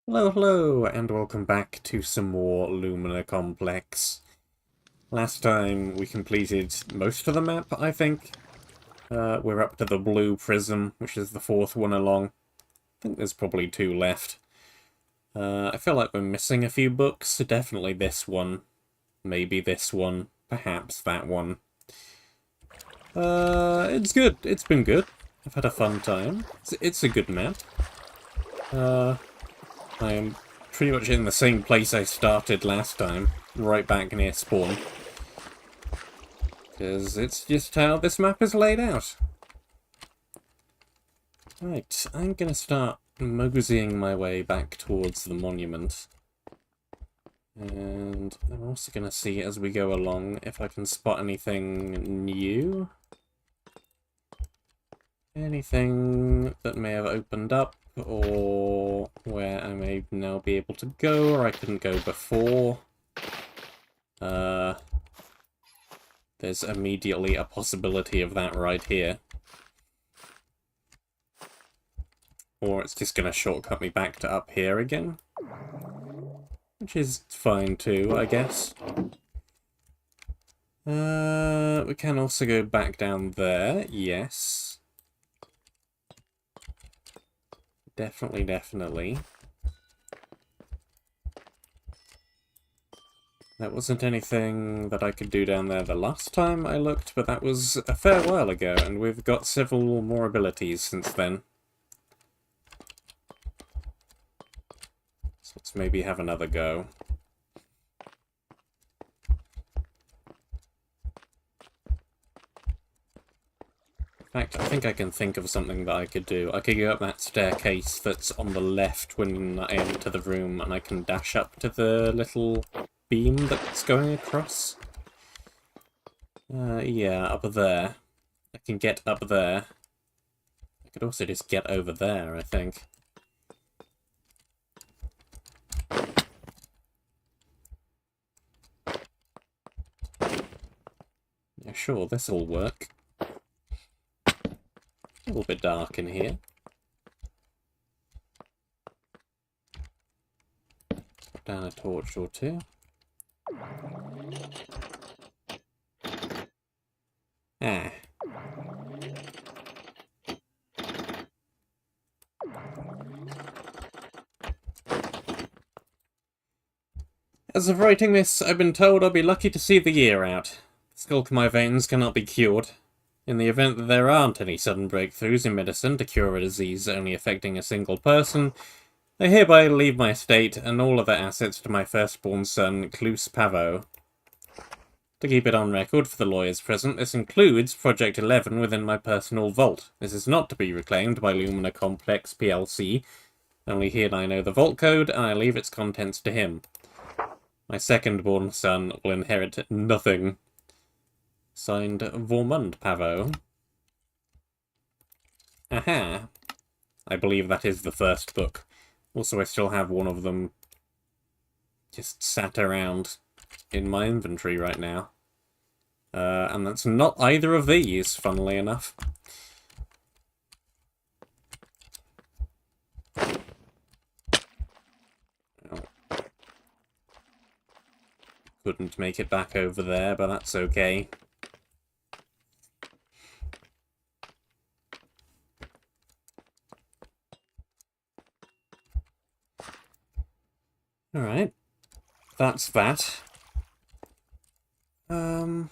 Hello, hello, and welcome back to some more Lumina Complex. Last time we completed most of the map, I think. We're up to the blue prism, which is the fourth one along. I think there's probably two left. I feel like we're missing a few books. Definitely this one. Maybe this one. Perhaps that one. It's good. It's been good. I've had a fun time. It's a good map. I am pretty much in the same place I started last time, right back near spawn. Because it's just how this map is laid out. Right, I'm gonna start moseying my way back towards the monument. And I'm also gonna see as we go along if I can spot anything new. Anything that may have opened up, or where I may now be able to go, or I couldn't go before. There's immediately a possibility of that right here. Or it's just going to shortcut me back to up here again. Which is fine too, I guess. We can also go back down there, yes. Definitely. That wasn't anything that I could do down there the last time I looked, but that was a fair while ago, and we've got several more abilities since then. So let's maybe have another go. In fact, I think I can think of something that I could do. I could go up that staircase that's on the left when I enter the room, and I can dash up to the little beam that's going across. Yeah, up there. I can get up there. I could also just get over there, I think. Yeah, sure, this'll work. A little bit dark in here. Put down a torch or two. Ah. As of writing this, I've been told I'll be lucky to see the year out. The skulk in my veins cannot be cured. In the event that there aren't any sudden breakthroughs in medicine to cure a disease only affecting a single person, I hereby leave my estate and all other assets to my firstborn son, Cluse Pavo. To keep it on record for the lawyers present, this includes Project 11 within my personal vault. This is not to be reclaimed by Lumina Complex PLC. Only he and I know the vault code, and I leave its contents to him. My second-born son will inherit nothing. Signed, Vormund Pavo. Aha! I believe that is the first book. Also, I still have one of them just sat around in my inventory right now. And that's not either of these, funnily enough. Couldn't make it back over there, but that's okay. Alright. That's that. This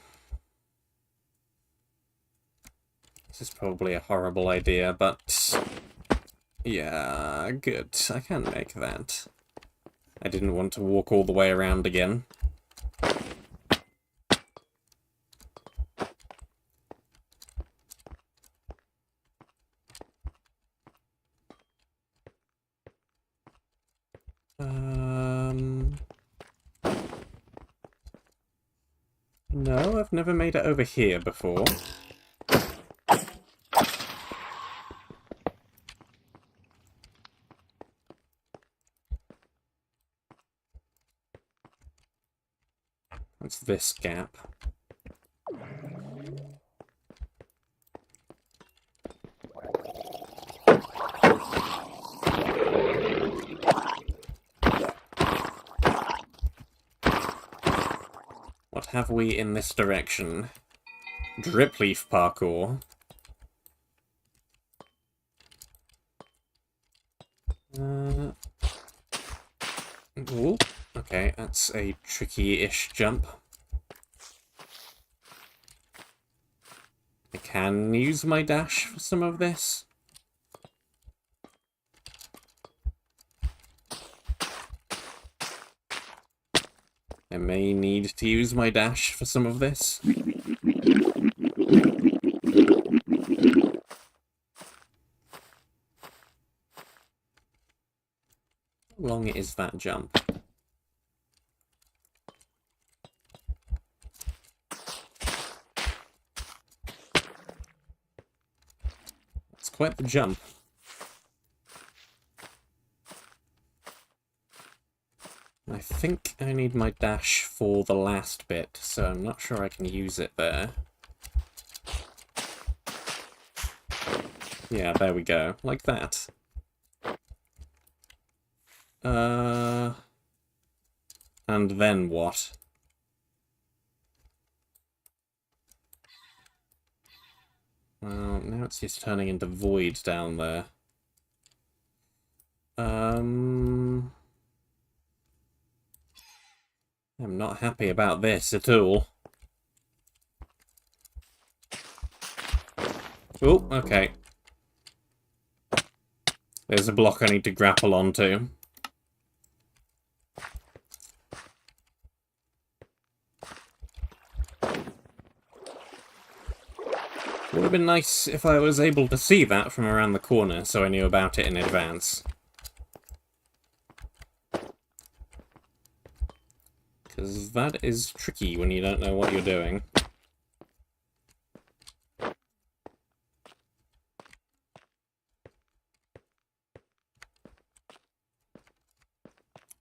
is probably a horrible idea, but... yeah, good. I can make that. I didn't want to walk all the way around again. No, I've never made it over here before. What's this gap? have we in this direction? Drip leaf parkour. Ooh, okay, that's a tricky-ish jump. I can use my dash for some of this. I may need to use my dash for some of this. How long is that jump? It's quite the jump. I think I need my dash for the last bit, so I'm not sure I can use it there. Yeah, there we go. Like that. And then what? Well, now it's just turning into void down there. I'm not happy about this at all. Oh, okay. There's a block I need to grapple onto. Would have been nice if I was able to see that from around the corner, so I knew about it in advance. Because that is tricky when you don't know what you're doing.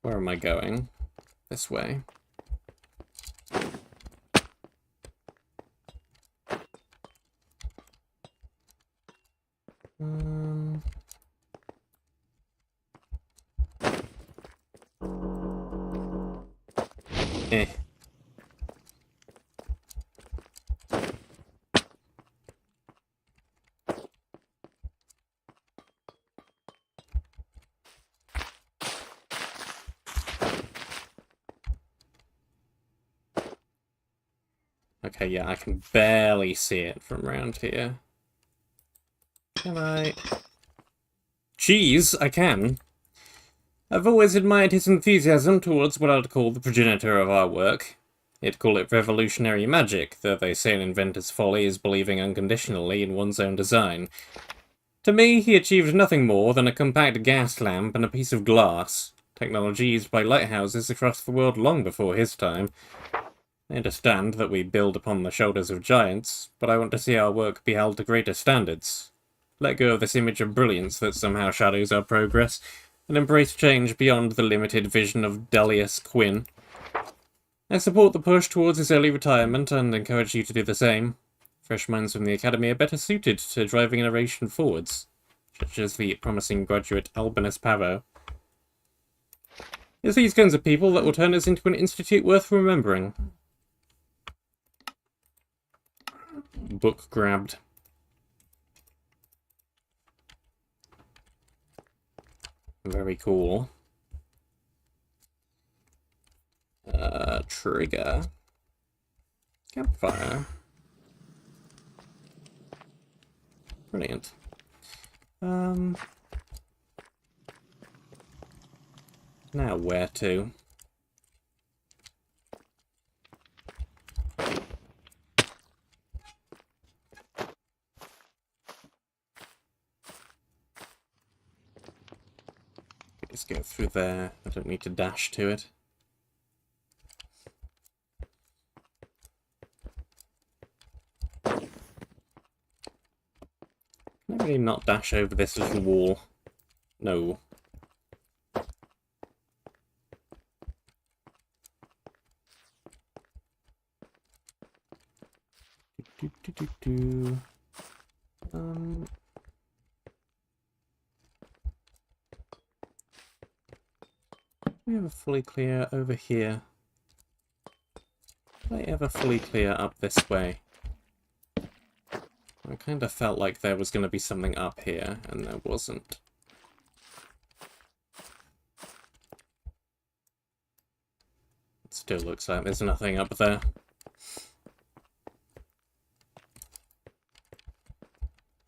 Where am I going? This way. Eh. Okay, yeah, I can barely see it from around here. Can I? Cheese, I can. I've always admired his enthusiasm towards what I'd call the progenitor of our work. They'd call it revolutionary magic, though they say an inventor's folly is believing unconditionally in one's own design. To me, he achieved nothing more than a compact gas lamp and a piece of glass, technology used by lighthouses across the world long before his time. I understand that we build upon the shoulders of giants, but I want to see our work be held to greater standards. Let go of this image of brilliance that somehow shadows our progress, and embrace change beyond the limited vision of Delius Quinn. I support the push towards his early retirement and encourage you to do the same. Fresh minds from the Academy are better suited to driving innovation forwards, such as the promising graduate Albinus Pavo. It's these kinds of people that will turn us into an institute worth remembering. Book grabbed. Very cool. Trigger. Campfire. Brilliant. Now where to? Let's go through there. I don't need to dash to it. Can I really not dash over this little wall? No. We have a fully clear over here. Did I ever fully clear up this way? I kind of felt like there was going to be something up here, and there wasn't. It still looks like there's nothing up there.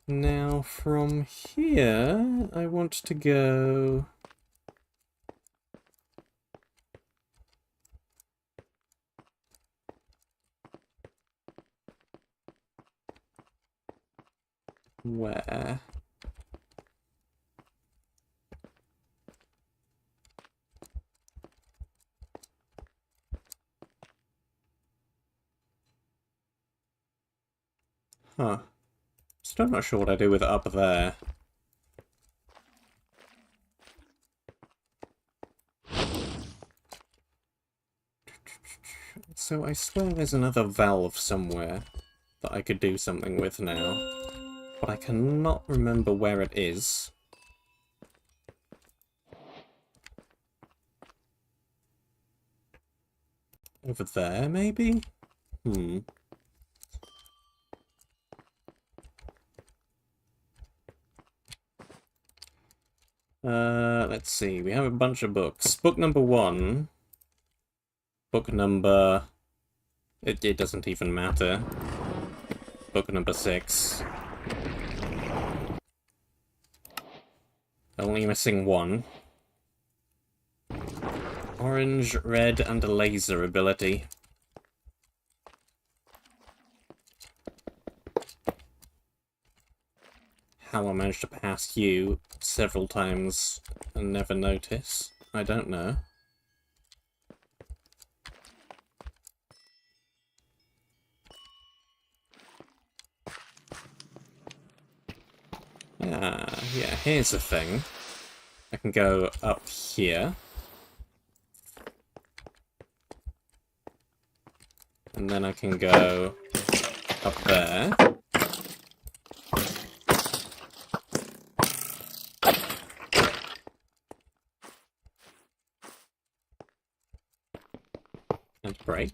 Now, from here, I want to go... Where? Huh. Still not sure what I do with it up there. So I swear there's another valve somewhere that I could do something with now. But I cannot remember where it is. Over there, maybe? Let's see. We have a bunch of books. Book number 1. Book number... It doesn't even matter. Book number 6. Only missing 1. Orange, red, and a laser ability. How I managed to pass you several times and never notice, I don't know. Yeah, here's the thing. I can go up here. And then I can go up there. And break.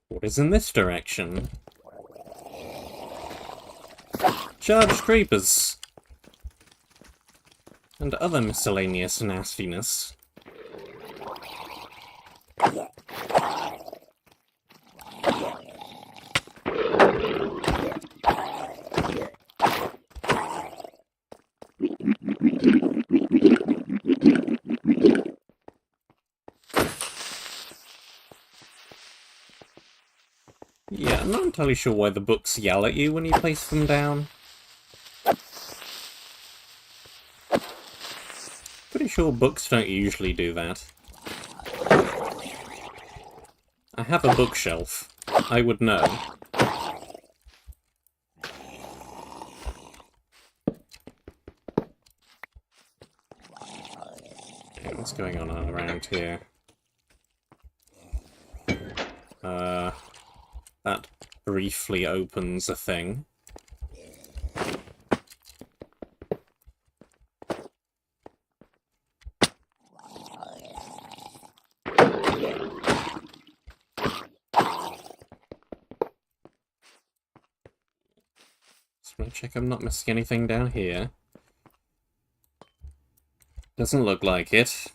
What is in this direction? Charged creepers! And other miscellaneous nastiness. Yeah, I'm not entirely sure why the books yell at you when you place them down. Pretty sure books don't usually do that. I have a bookshelf. I would know. Okay, what's going on around here? That briefly opens a thing. Just want to check I'm not missing anything down here. Doesn't look like it.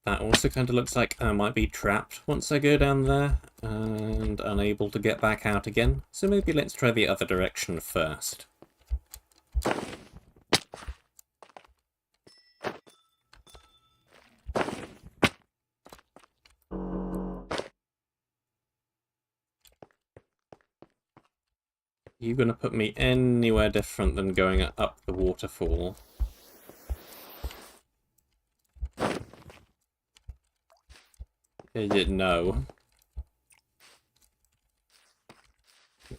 That also kind of looks like I might be trapped once I go down there, and unable to get back out again. So maybe let's try the other direction first. You gonna put me anywhere different than going up the waterfall? No.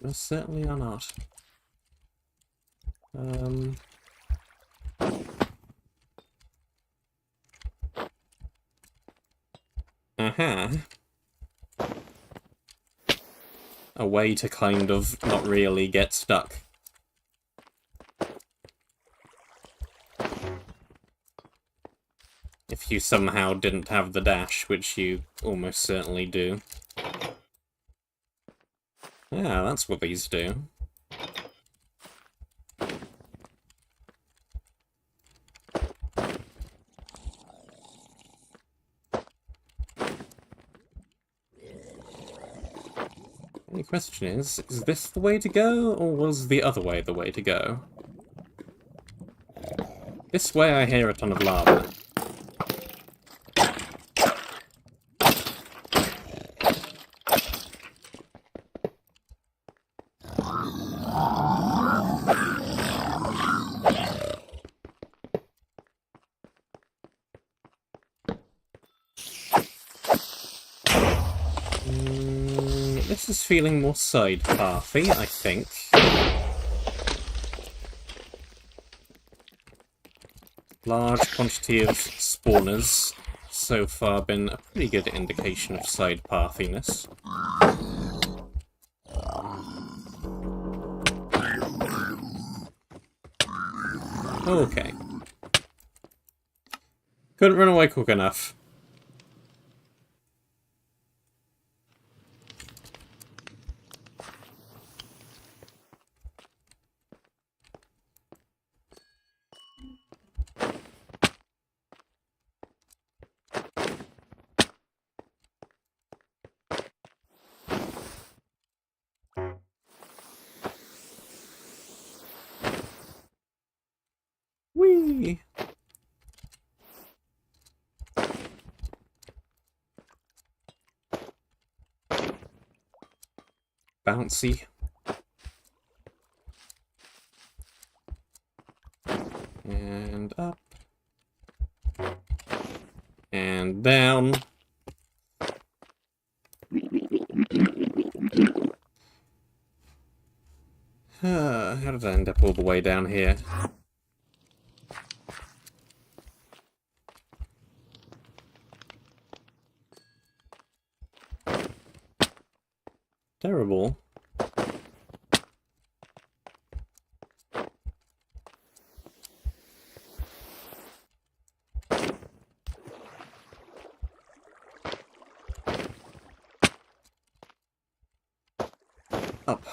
You certainly are not. A way to kind of not really get stuck. you somehow didn't have the dash, which you almost certainly do. Yeah, that's what these do. The question is this the way to go, or was the other way the way to go? This way I hear a ton of lava. This is feeling more side-pathy, I think. Large quantity of spawners so far been a pretty good indication of side-pathiness. Okay. Couldn't run away quick enough. Whee! Bouncy. And up. And down. How did I end up all the way down here? Terrible. Up.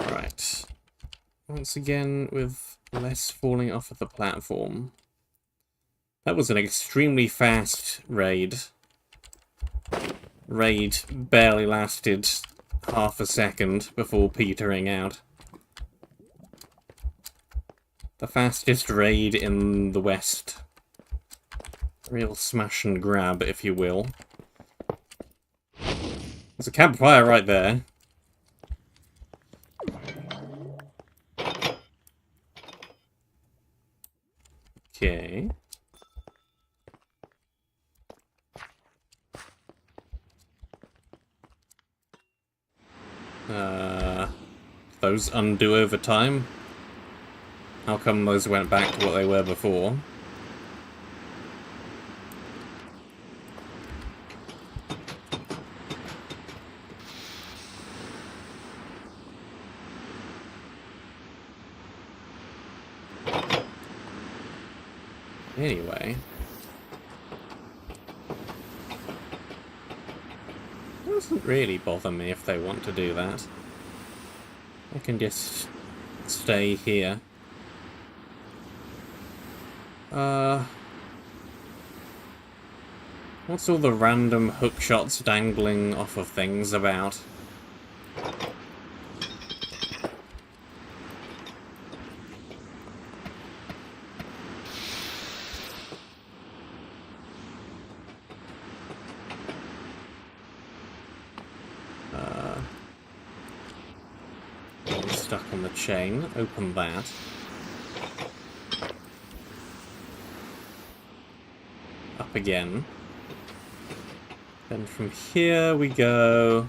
Right. Once again, with less falling off of the platform. That was an extremely fast raid. Raid barely lasted half a second before petering out. The fastest raid in the West. Real smash and grab, if you will. There's a campfire right there. Okay. Those undo over time? How come those went back to what they were before? Anyway. It doesn't really bother me if they want to do that. I can just stay here. What's all the random hook shots dangling off of things about? Stuck on the chain. Open that. Up again. Then from here we go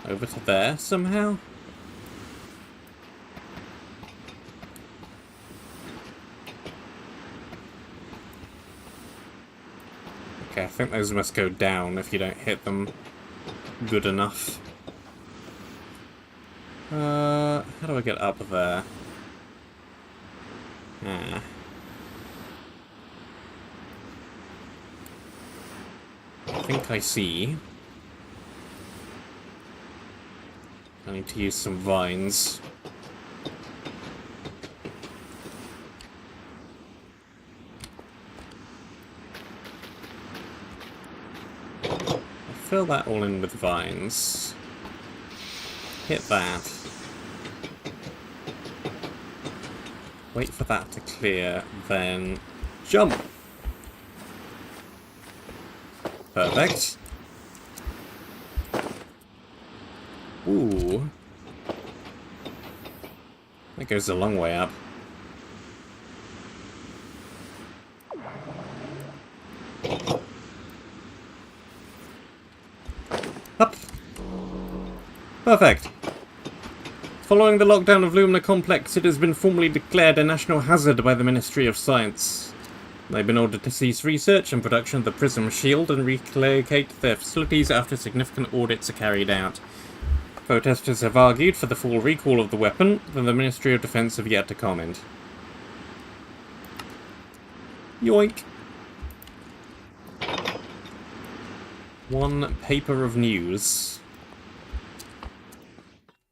over to there somehow. Okay, I think those must go down if you don't hit them good enough. How do I get up there? Ah. I think I see. I need to use some vines. Fill that all in with vines. Hit that. Wait for that to clear, then jump! Perfect. Ooh. That goes a long way up. Up! Perfect. Following the lockdown of Lumina Complex, it has been formally declared a national hazard by the Ministry of Science. They've been ordered to cease research and production of the Prism Shield and relocate their facilities after significant audits are carried out. Protesters have argued for the full recall of the weapon, though the Ministry of Defense have yet to comment. Yoink! One paper of news.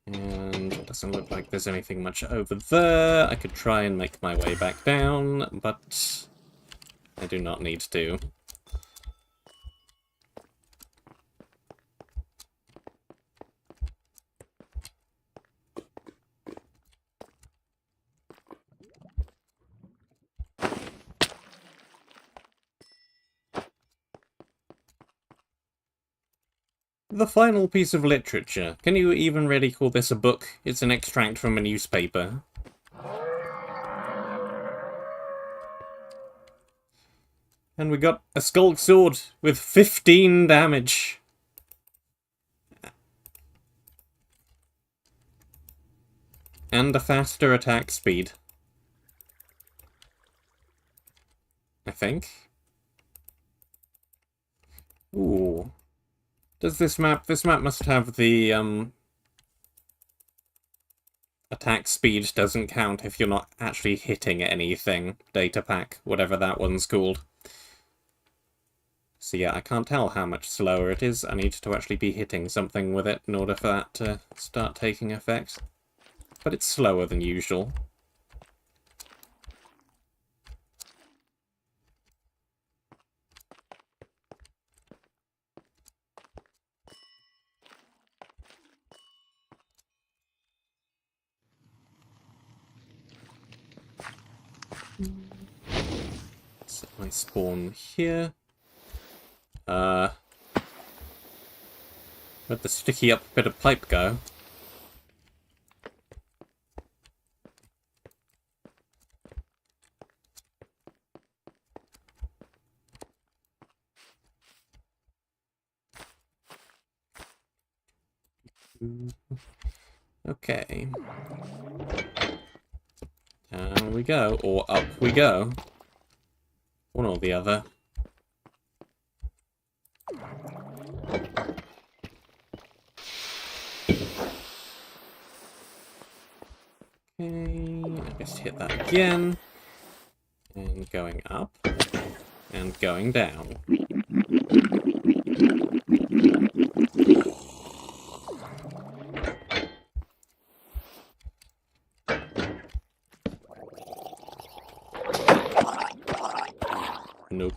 And it doesn't look like there's anything much over there. I could try and make my way back down, but I do not need to. The final piece of literature. Can you even really call this a book? It's an extract from a newspaper. And we got a Skulk Sword with 15 damage. And a faster attack speed. I think. Ooh. Does this map must have the, attack speed doesn't count if you're not actually hitting anything. Data pack, whatever that one's called. So yeah, I can't tell how much slower it is. I need to actually be hitting something with it in order for that to start taking effect. But it's slower than usual. Set my spawn here. Where'd the sticky up bit of pipe go? Okay. Down we go, or up we go. One or the other. Okay, I guess hit that again. And going up. And going down. Nope.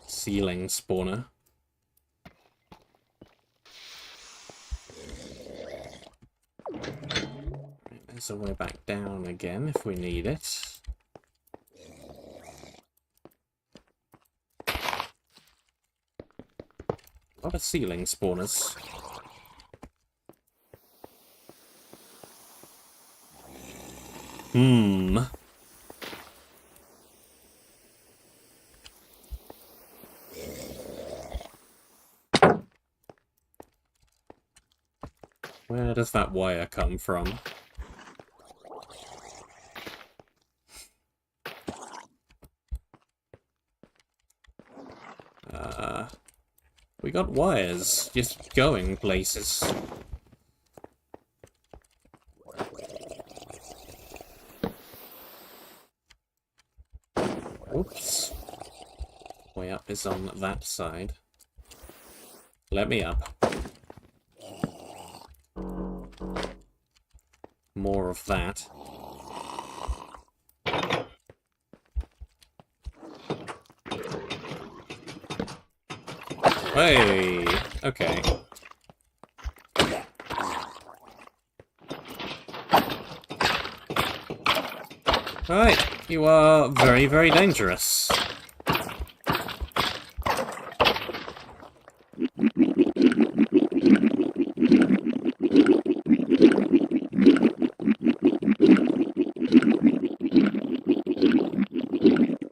Ceiling spawner. There's a way back down again if we need it. A lot of ceiling spawners. Where does that wire come from? We got wires just going places. Oops. Way up is on that side. Let me up. More of that. Hey! Okay. Right, you are very, very dangerous.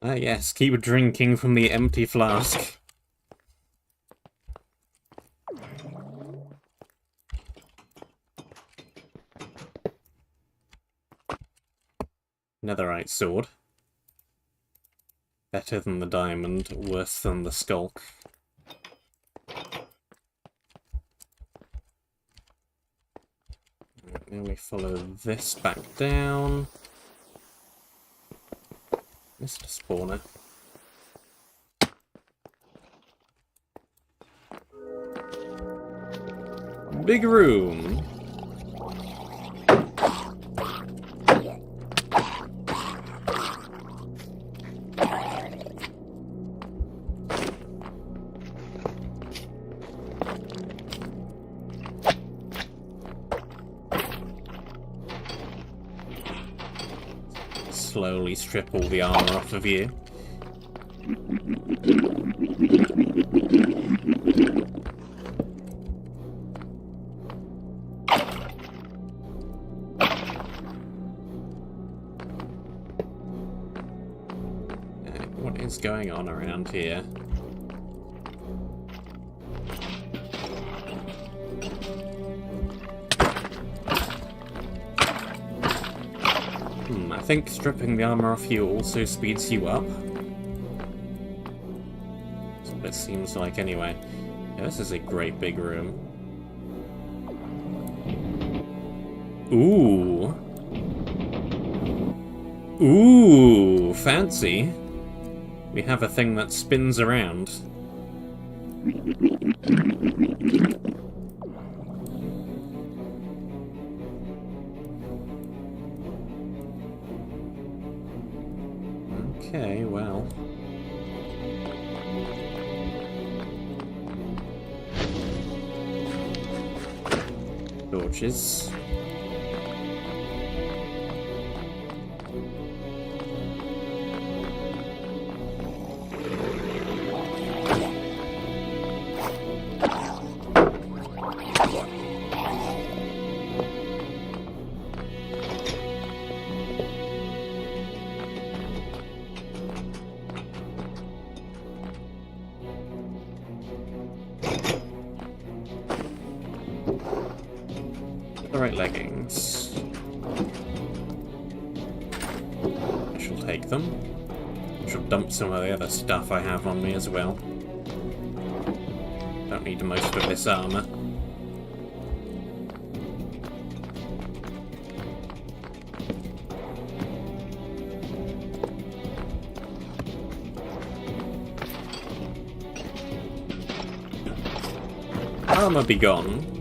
Ah yes, keep drinking from the empty flask. Netherite sword. Better than the diamond, worse than the skulk. Then we follow this back down. Mr. Spawner. Big room. Slowly strip all the armor off of you. What is going on around here? I think stripping the armor off you also speeds you up. That's what it seems like anyway. Yeah, this is a great big room. Ooh. Ooh, fancy. We have a thing that spins around. Okay, well. Torches. Alright, leggings. I shall take them. I shall dump some of the other stuff I have on me as well. Don't need most of this armor. Armor be gone.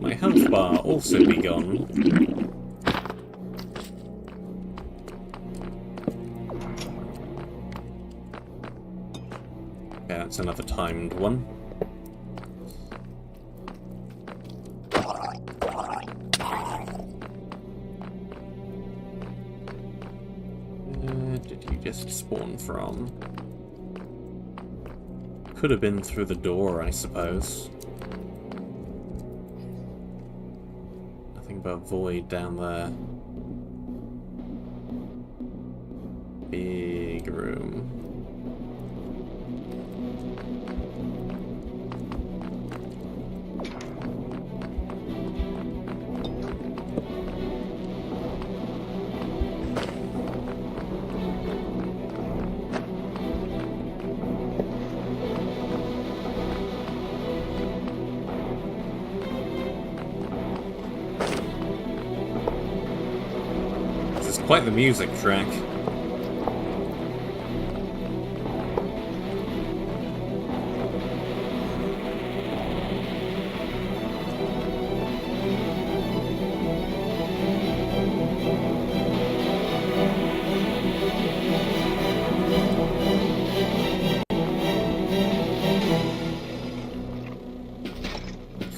My health bar also be gone. Okay, that's another timed one. Did you just spawn from? Could have been through the door, I suppose. Nothing but void down there. Big room. Quite the music track.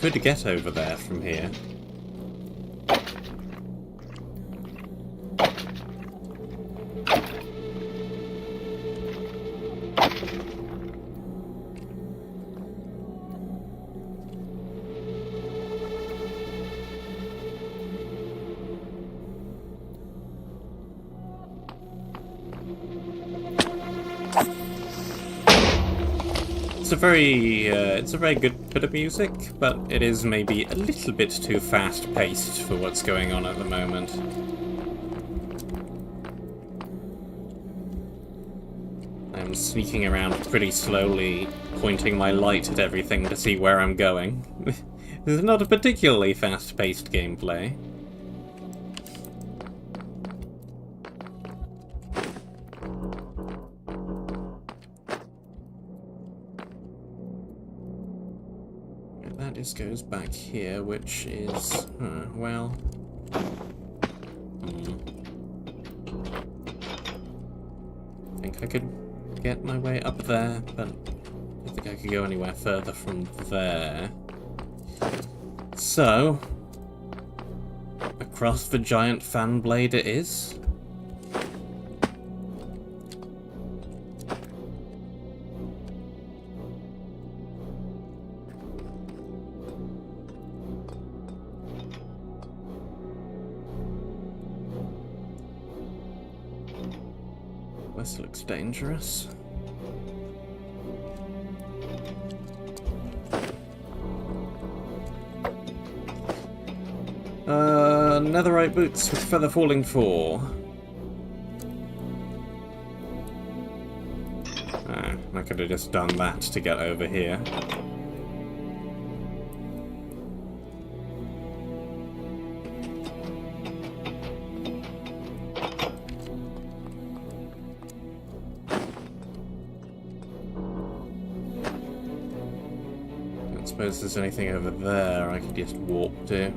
Could get over there from here. It's a very good bit of music, but it is maybe a little bit too fast-paced for what's going on at the moment. I'm sneaking around pretty slowly, pointing my light at everything to see where I'm going. This is not a particularly fast-paced gameplay. That just goes back here, which is... well... I think I could get my way up there, but I don't think I could go anywhere further from there. So... across the giant fan blade it is. This looks dangerous. Netherite boots with feather falling 4. I could have just done that to get over here. I don't suppose there's anything over there I could just walk to.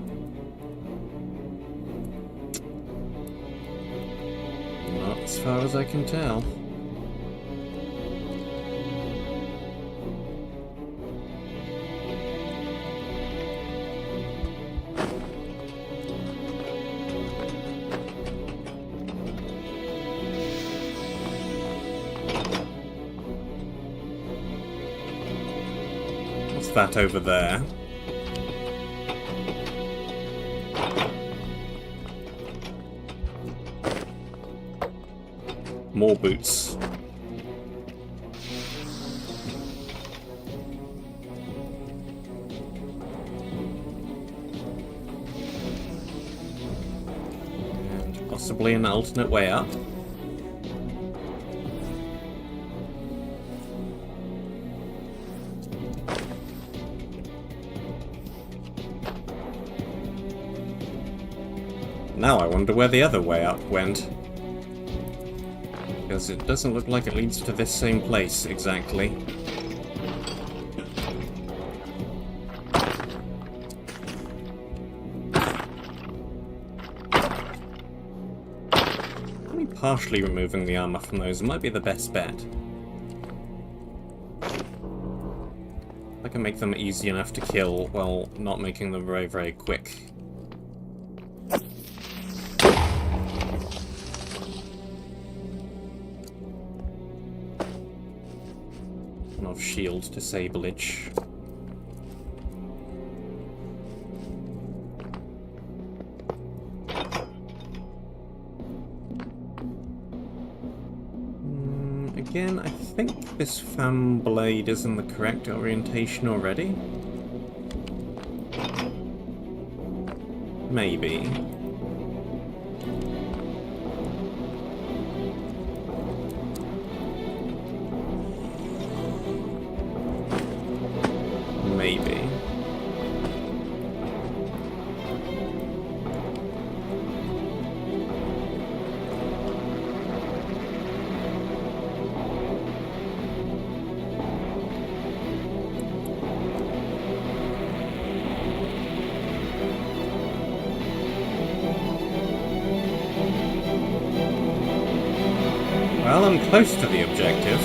Not as far as I can tell. What's that over there? More boots. And possibly an alternate way up. Now I wonder where the other way up went. Because it doesn't look like it leads to this same place, exactly. Only partially removing the armor from those might be the best bet. I can make them easy enough to kill while not making them very, very quick. Of shield disableage. Again, I think this fan blade is in the correct orientation already. Maybe. Maybe. Well, I'm close to the objective.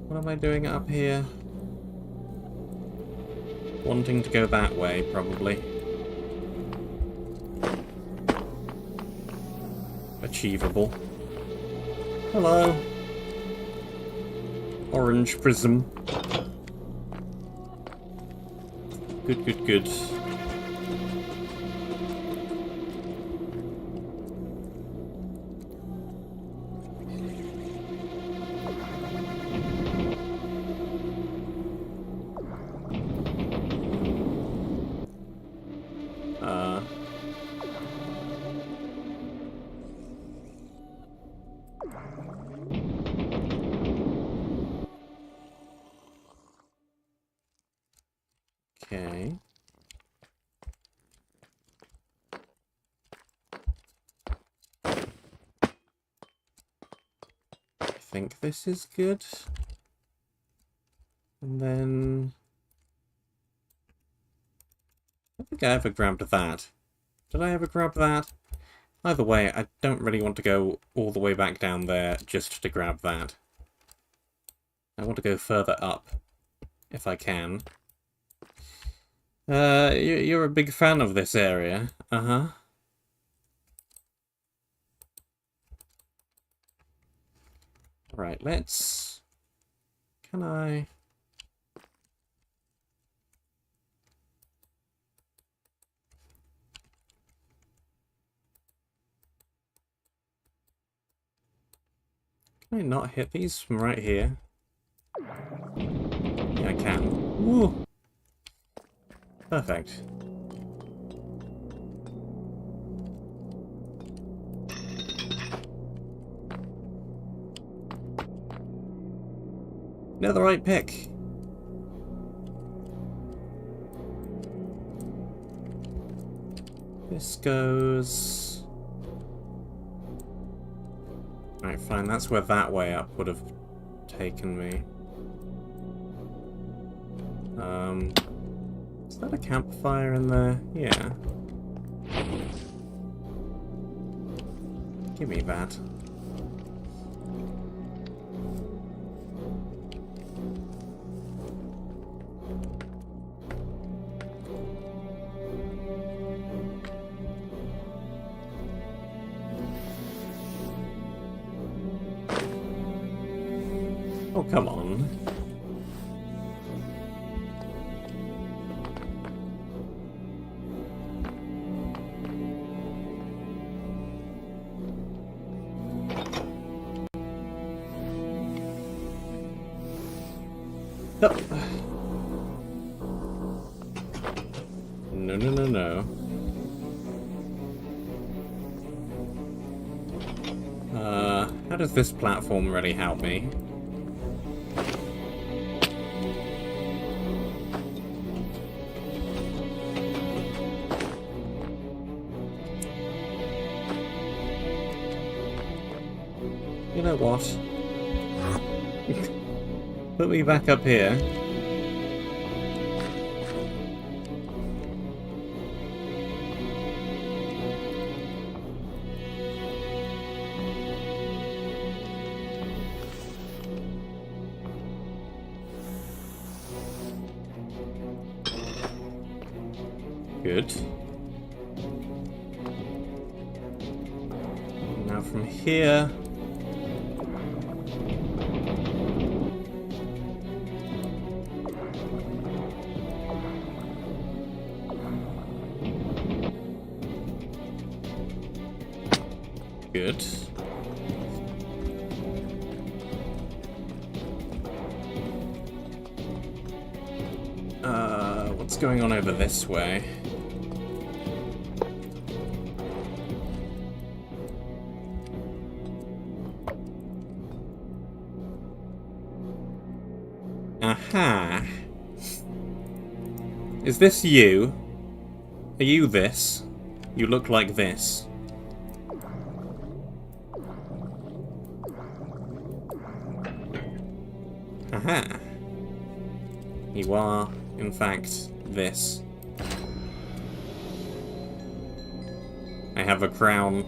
What am I doing up here? Wanting to go that way, probably. Achievable. Hello. Orange prism. Good, good, good. Okay. I think this is good. And then... I don't think I ever grabbed that. Did I ever grab that? Either way, I don't really want to go all the way back down there just to grab that. I want to go further up, if I can. You're a big fan of this area. Uh-huh. Right, let's... Can I... Can I not hit these from right here? Yeah, I can. Woo! Perfect. Netherite pick. This goes... Right, fine, that's where that way up would have taken me. Is that a campfire in there? Yeah. Give me that. Oh, come on. Oh. No, no, no, no. How does this platform really help me? You know what? Put me back up here. Good. Now from here... Good. What's going on over this way? Aha! Is this you? Are you this? You look like this. Aha! You are in fact, this. I have a crown.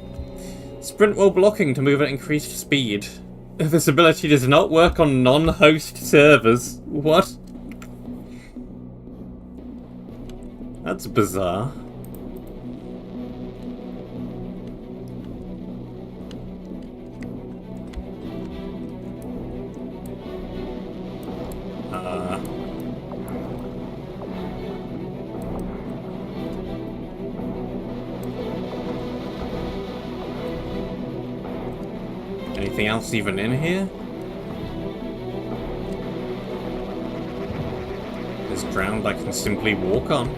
Sprint while blocking to move at increased speed. This ability does not work on non-host servers. What? That's bizarre. Anything else even in here? There's ground I can simply walk on.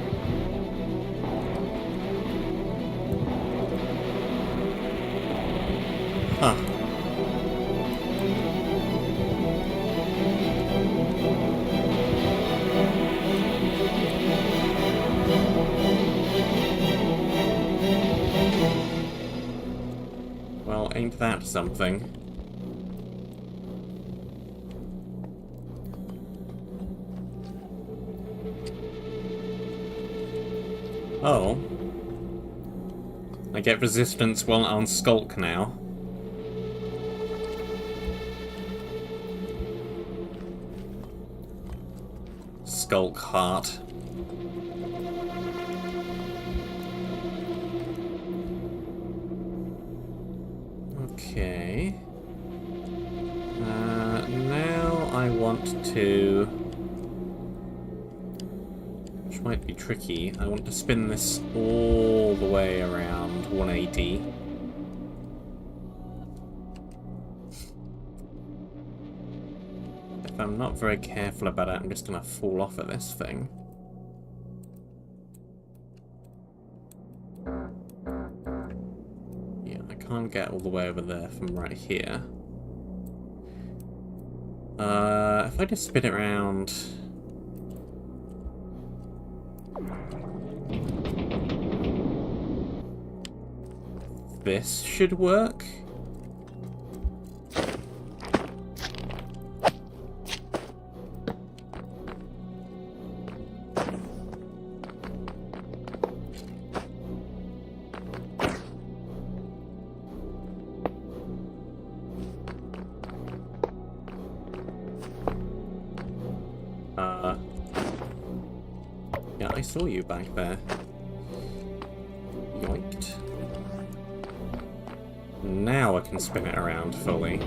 Huh. Well, ain't that something? Oh. I get resistance while on Skulk now. Skulk Heart. Okay. Now I want to... which might be tricky. I want to spin this all the way around 180. If I'm not very careful about it, I'm just gonna fall off of this thing. Yeah, I can't get all the way over there from right here. If I just spin it around... this should work. Yeah, I saw you back there. Yoinked. Now I can spin it around fully.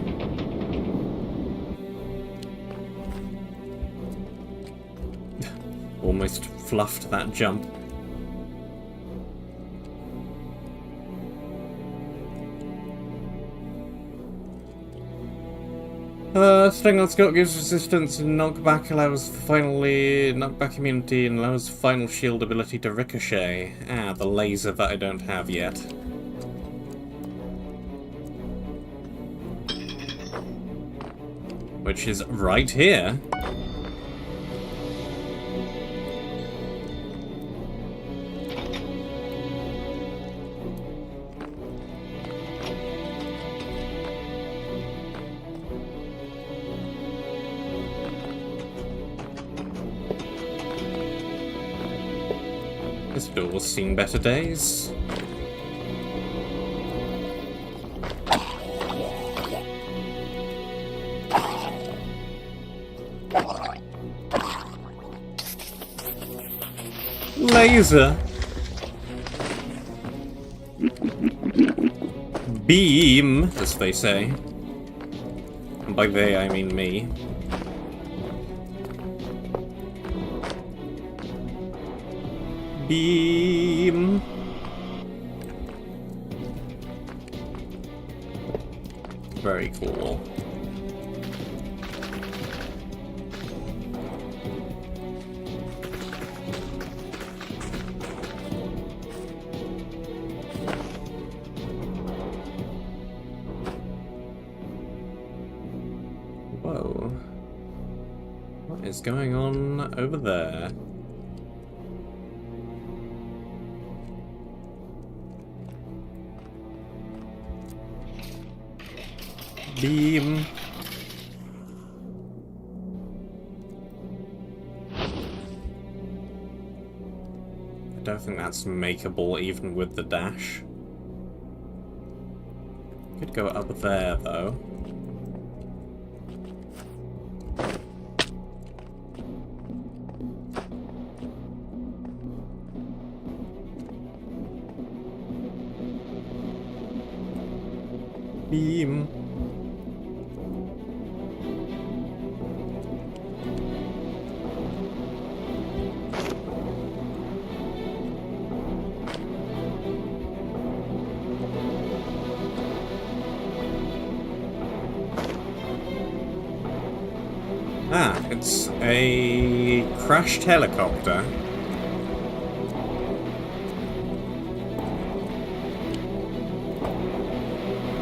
Almost fluffed that jump. String on Scott gives resistance and knockback allows finally knockback immunity and allows final shield ability to ricochet. Ah, the laser that I don't have yet. Which is right here. This door's seen better days. Laser. Beam, as they say. And by they, I mean me. Beam. Very cool. Whoa. What is going on over there? Beam. don't think that's makeable even with the dash. Could go up there, though. Beam. Ah, it's a crashed helicopter.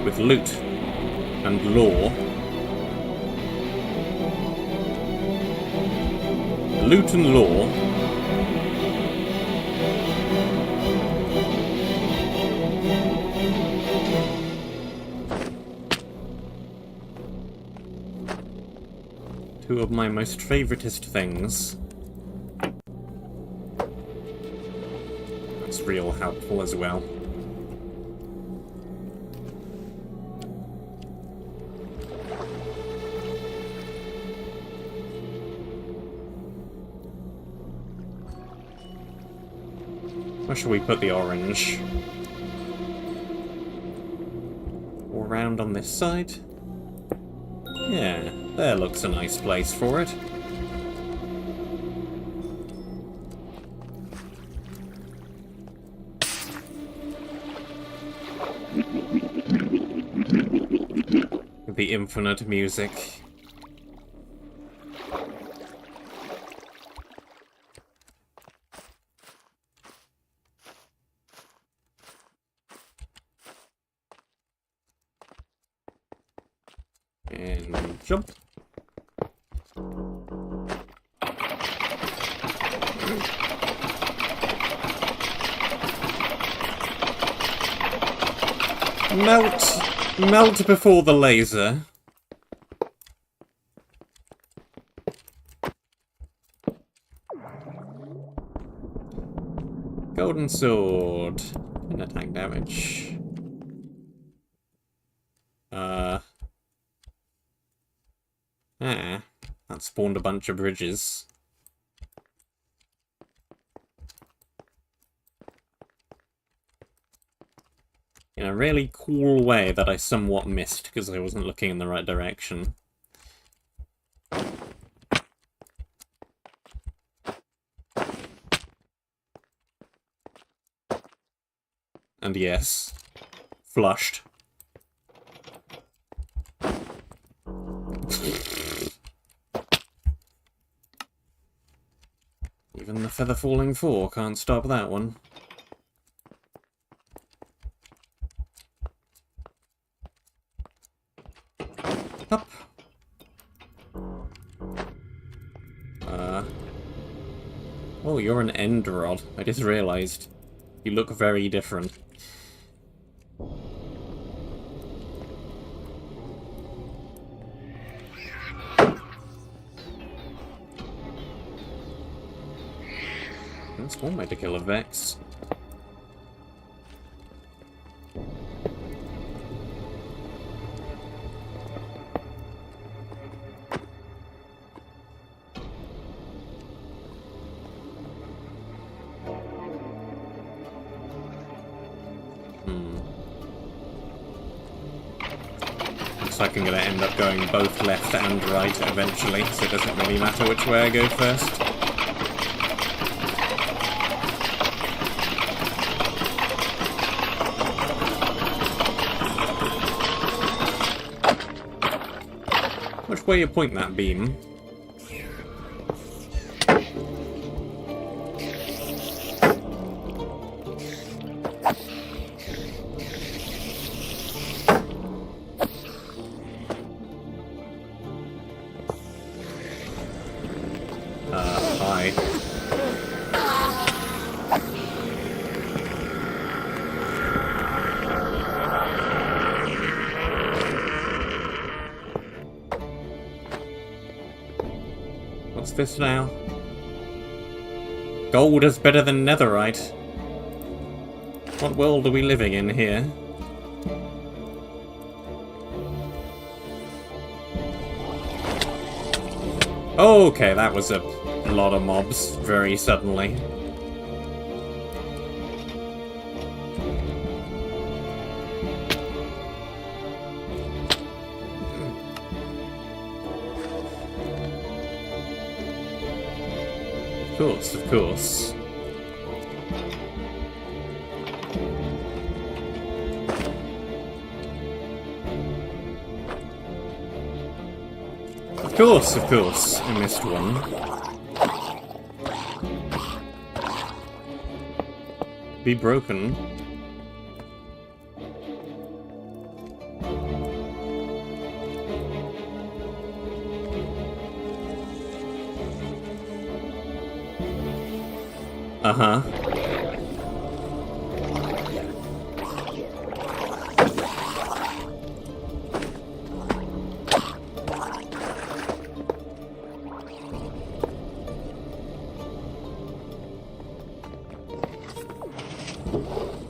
With loot and lore. Loot and lore. Two of my most favoritist things. That's real helpful as well. Where shall we put the orange? Or around on this side? Yeah, there looks a nice place for it. With the infinite music. And jump. Melt! Melt before the laser. Golden sword. And attack damage. That spawned a bunch of bridges. In a really cool way that I somewhat missed because I wasn't looking in the right direction. And yes, flushed. Even the Feather Falling 4 can't stop that one. Up. Oh, you're an end rod. I just realised. You look very different. That's one way to kill a Vex. Looks like I'm going to end up going both left and right eventually, so it doesn't really matter which way I go first. Which way you point that beam? Hi. What's this now? Gold is better than netherite. What world are we living in here? Okay, that was a lot of mobs very suddenly. Of course, of course. Of course, I missed one. Be broken. Uh-huh.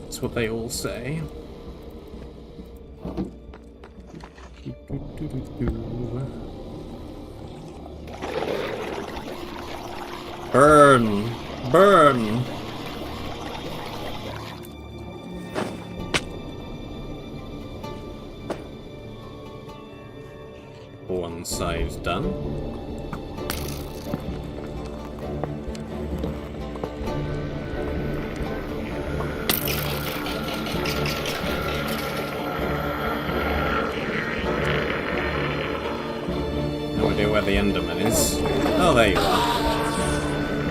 That's what they all say. Burn! Burn! One side done. No idea where the Enderman is. Oh, there you are.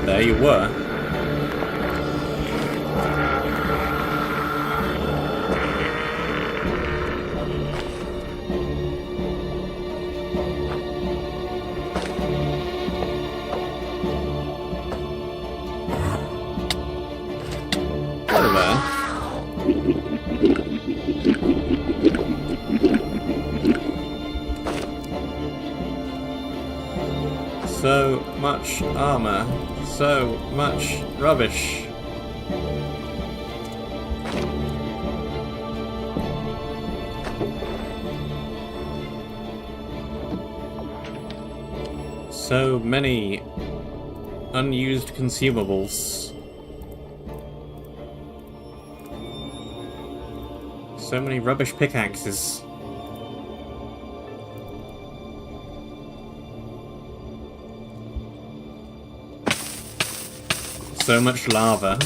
There you were. So much armor, so much rubbish. So many unused consumables. So many rubbish pickaxes. So much lava.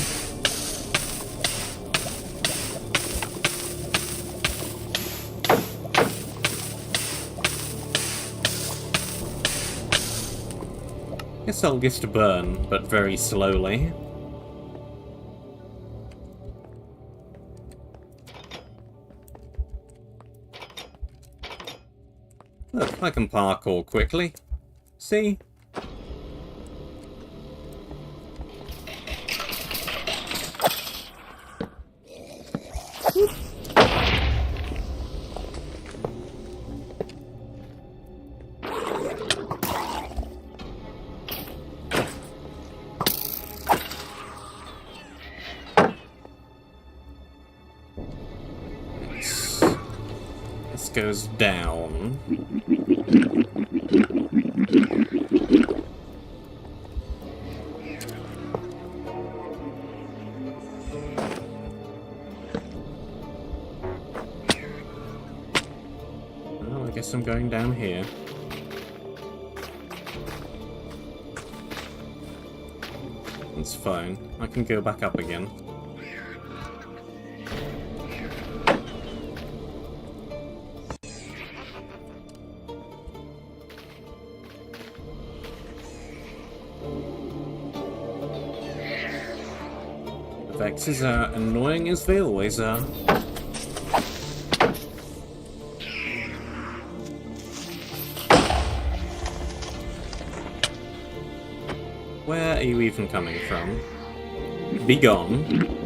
Guess I'll get to burn, but very slowly. Look, I can parkour quickly. See? This goes down. Oh, I guess I'm going down here. That's fine. I can go back up again. Vexes are annoying as they always are. Where are you even coming from? Be gone.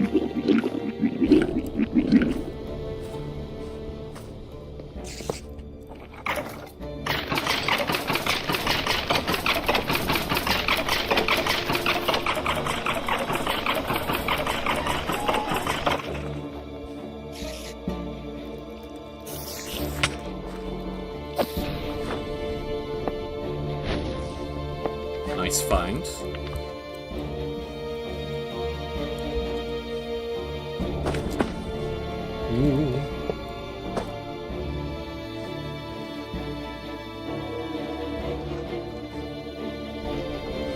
nice find. Ooh.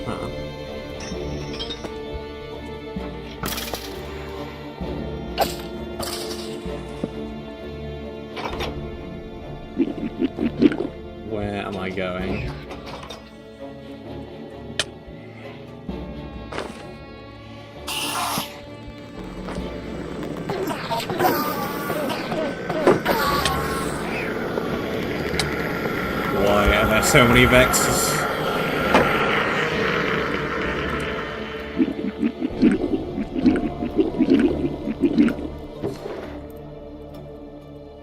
Huh. Where am I going? Why are there so many Vexes?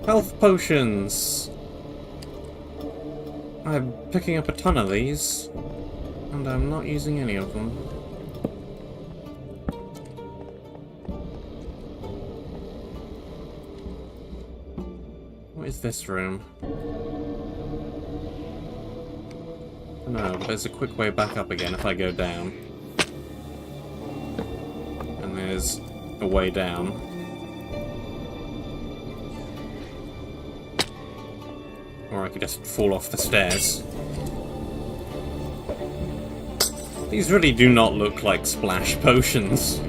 Health potions! I'm picking up a ton of these, and I'm not using any of them. What is this room? No, but there's a quick way back up again if I go down. And there's a way down. Or I could just fall off the stairs. These really do not look like splash potions.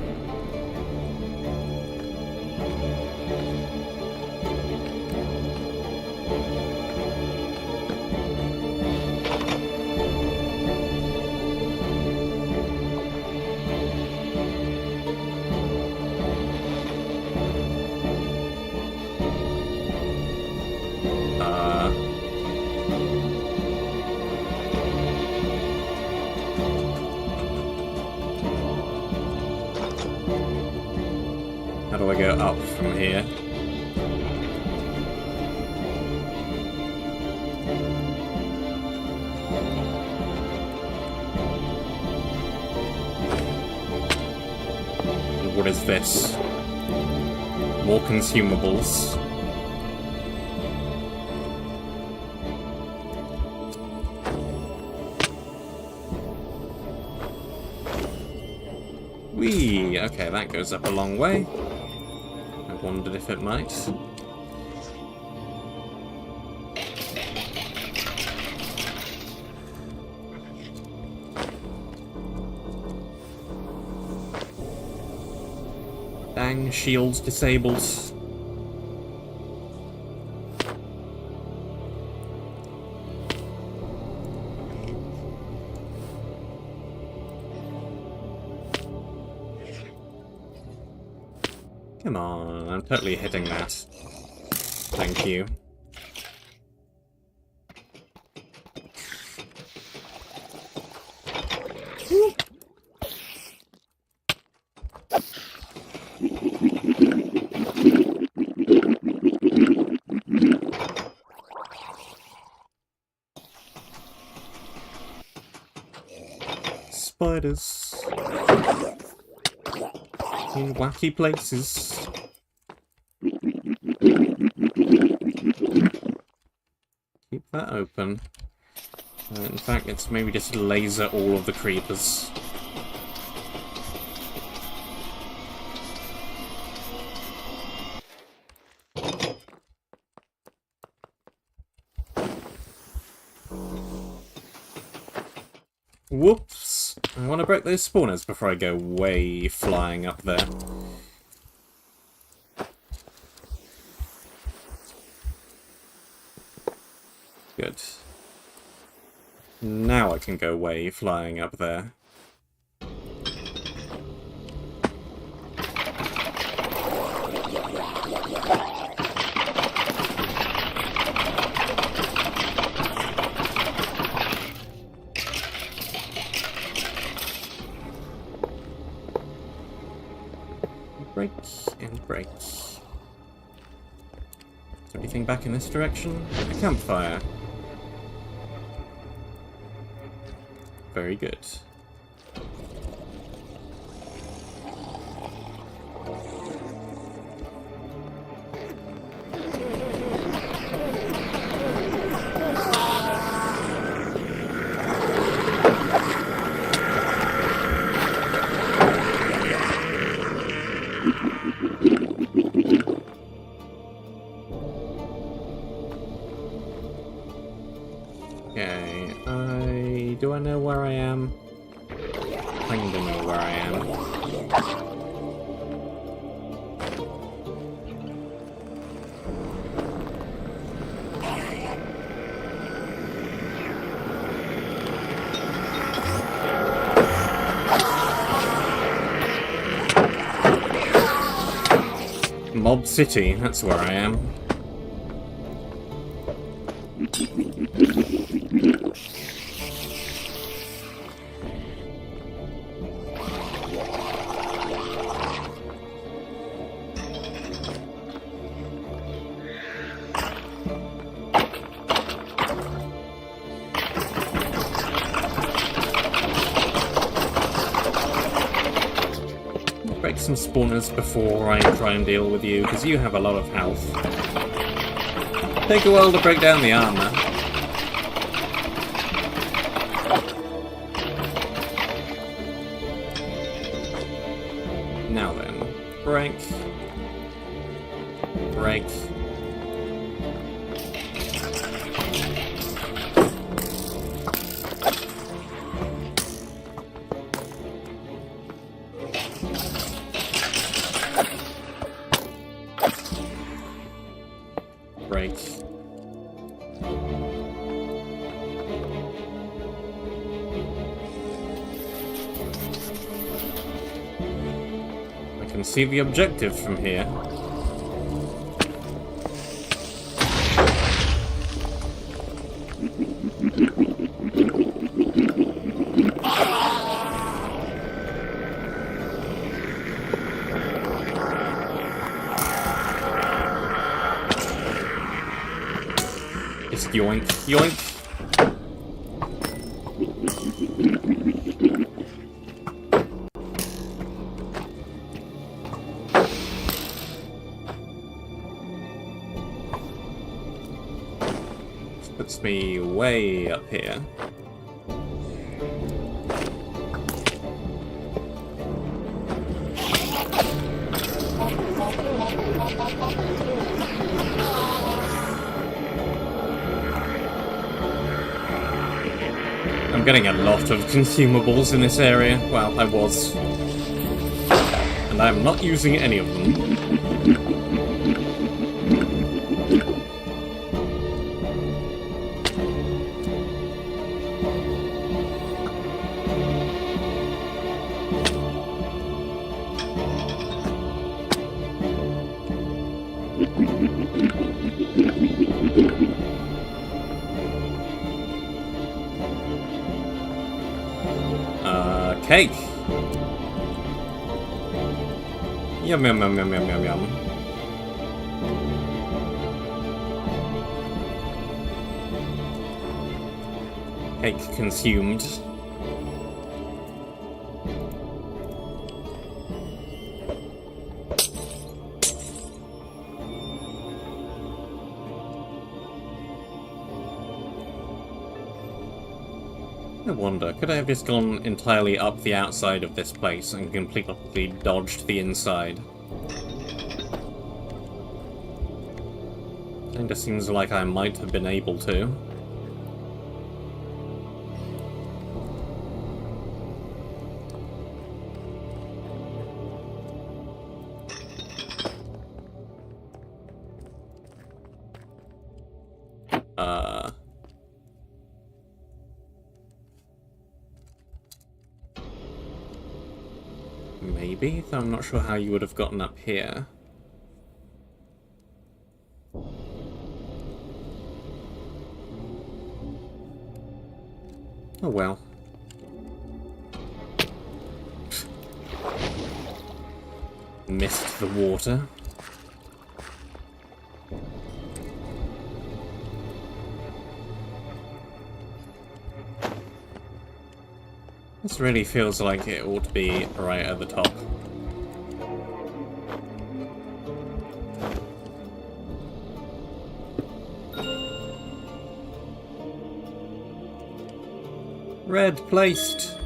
How do I go up from here? And what is this? More consumables. Whee! Okay, that goes up a long way. I wondered if it might. Dang, shields disabled. Come on, I'm totally hitting that. Thank you. Spiders. In wacky places. Keep that open. In fact, let's maybe just laser all of the creepers. Whoops! I want to break those spawners before I go way flying up there. Good. Now I can go way flying up there. Break and break. Is there anything back in this direction? A campfire. Very good. do I know where I am? I kinda know where I am. Mob City, that's where I am. Break some spawners before I try and deal with you, because you have a lot of health. Take a while to break down the armor. Now then, break. Break. Break. I can see the objective from here. Just yoink, yoink. This puts me way up here. I'm getting a lot of consumables in this area. Well, I was. And I'm not using any of them. Cake! Yum yum yum yum yum yum yum. Cake consumed. I wonder, could I have just gone entirely up the outside of this place and completely dodged the inside? Kinda seems like I might have been able to. Maybe, though I'm not sure how you would have gotten up here. Oh well. Missed the water. This really feels like it ought to be right at the top. Red placed.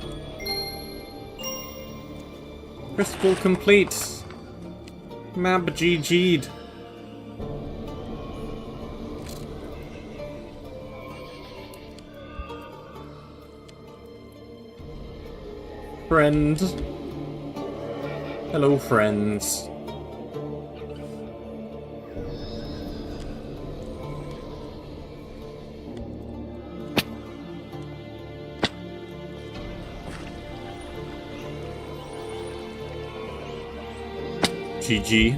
Crystal complete. Map GG'd. Friend. Hello, friends. GG.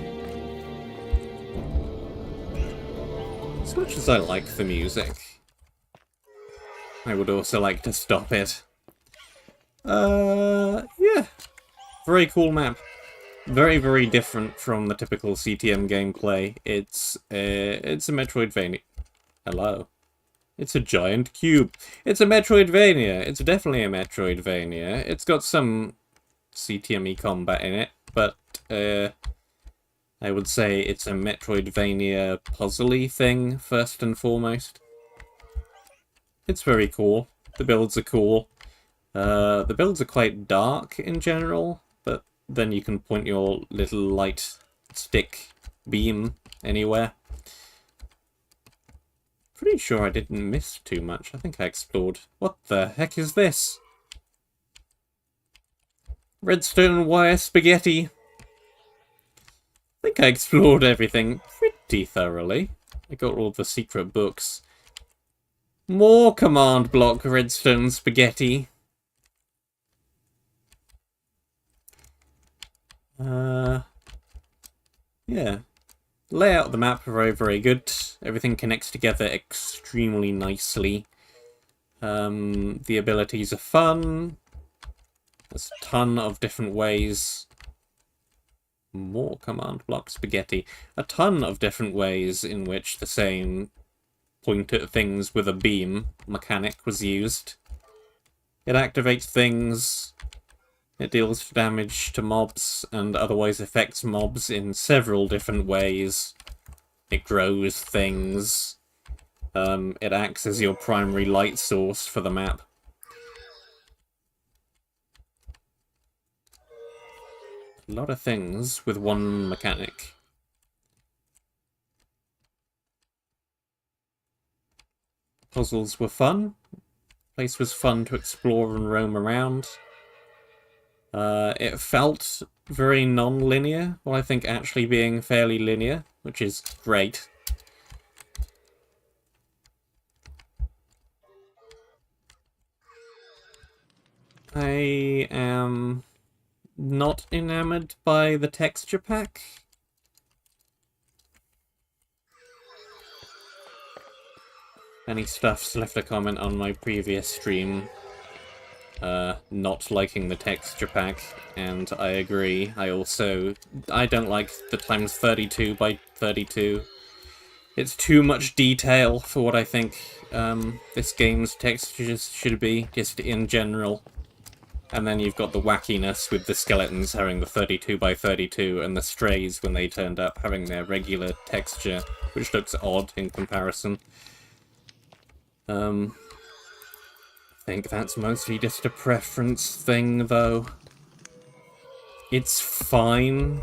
As much as I like the music, I would also like to stop it. Yeah. Very cool map. Very, very different from the typical CTM gameplay. It's a Metroidvania. Hello. It's a giant cube. It's a Metroidvania. It's definitely a Metroidvania. It's got some CTM-y combat in it, but I would say it's a Metroidvania puzzle-y thing, first and foremost. It's very cool. The builds are cool. The builds are quite dark in general, but then you can point your little light stick beam anywhere. Pretty sure I didn't miss too much. I think I explored. What the heck is this? Redstone wire spaghetti. I think I explored everything pretty thoroughly. I got all the secret books. More command block redstone spaghetti. Yeah. Layout of the map are very, very good. Everything connects together extremely nicely. The abilities are fun. There's a ton of different ways. More command block spaghetti. A ton of different ways in which the same point at things with a beam mechanic was used. It activates things. It deals damage to mobs and otherwise affects mobs in several different ways. It grows things. It acts as your primary light source for the map. A lot of things with one mechanic. Puzzles were fun. Place was fun to explore and roam around. It felt very non-linear, while I think actually being fairly linear, which is great. I am not enamored by the texture pack. Any Stuff's left a comment on my previous stream, not liking the texture pack, and I agree. I don't like the times 32 by 32. It's too much detail for what I think this game's textures should be, just in general. And then you've got the wackiness with the skeletons having the 32 by 32, and the strays when they turned up having their regular texture, which looks odd in comparison. I think that's mostly just a preference thing, though. It's fine.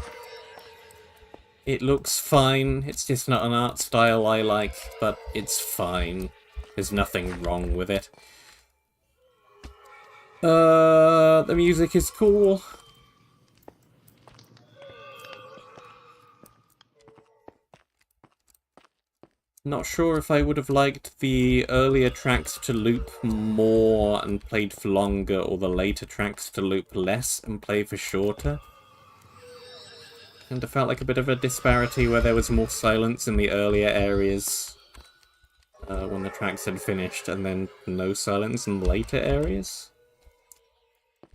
It looks fine. It's just not an art style I like, but it's fine. There's nothing wrong with it. The music is cool. Not sure if I would have liked the earlier tracks to loop more and played for longer, or the later tracks to loop less and play for shorter. And it felt like a bit of a disparity where there was more silence in the earlier areas when the tracks had finished, and then no silence in the later areas.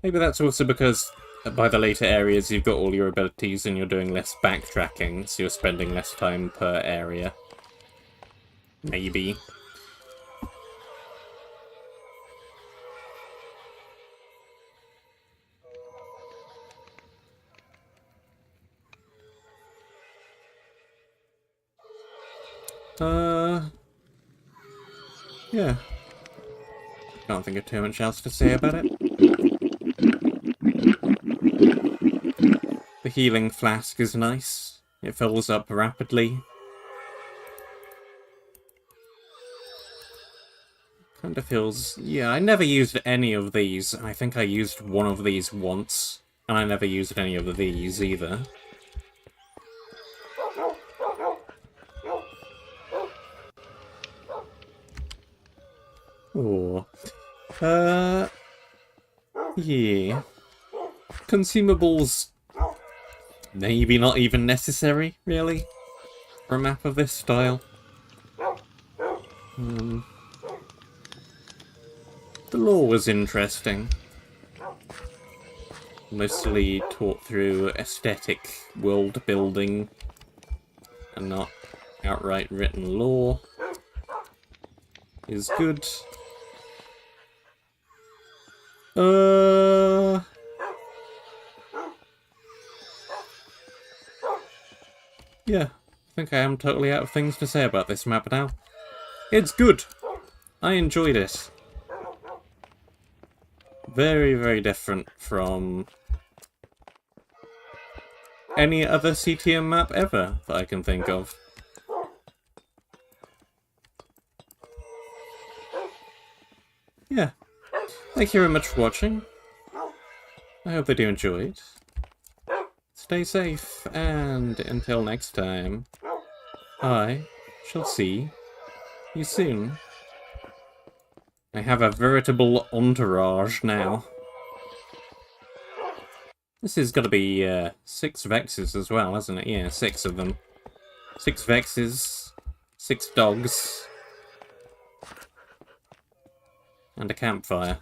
Maybe that's also because by the later areas you've got all your abilities and you're doing less backtracking, so you're spending less time per area. Maybe. Yeah. Can't think of too much else to say about it. The healing flask is nice. It fills up rapidly. Kind of feels... Yeah, I never used any of these. I think I used one of these once. And I never used any of these either. Oh. Yeah. Consumables... maybe not even necessary, really, for a map of this style. The lore was interesting. Mostly taught through aesthetic world building and not outright written lore is good. Yeah, I think I am totally out of things to say about this map now. It's good! I enjoyed it. Very, very different from any other CTM map ever that I can think of. Yeah. Thank you very much for watching. I hope that you enjoyed. Stay safe, and until next time, I shall see you soon. I have a veritable entourage now. This is gotta be 6 Vexes as well, isn't it? Yeah, 6 of them. 6 Vexes, 6 dogs, and a campfire.